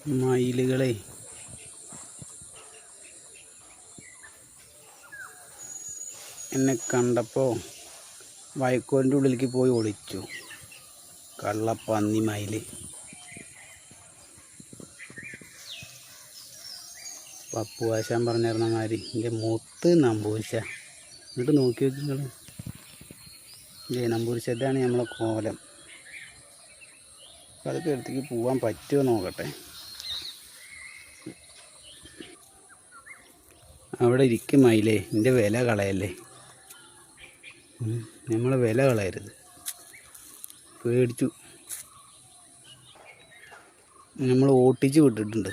മയിലുകളെ എന്നെ കണ്ടപ്പോൾ വൈക്കോലിൻ്റെ ഉള്ളിലേക്ക് പോയി ഒളിച്ചു. കള്ളപ്പന്നി മയിൽ. പപ്പുവാശാൻ പറഞ്ഞിരുന്ന മാതിരി എൻ്റെ മുത്ത് നമ്പൂരിശ. എന്നിട്ട് നോക്കി നോക്കി നിങ്ങൾ. നമ്പൂരിശതാണ് നമ്മളെ കോലം. അപ്പം അതൊക്കെ അടുത്തേക്ക് പോകാൻ പറ്റുമോ നോക്കട്ടെ. അവിടെ ഇരിക്കും മയിലേ, എൻ്റെ വില കളയല്ലേ. നമ്മളെ വില കളയരുത്. പേടിച്ചു. നമ്മൾ ഓട്ടിച്ച് വിട്ടിട്ടുണ്ട്.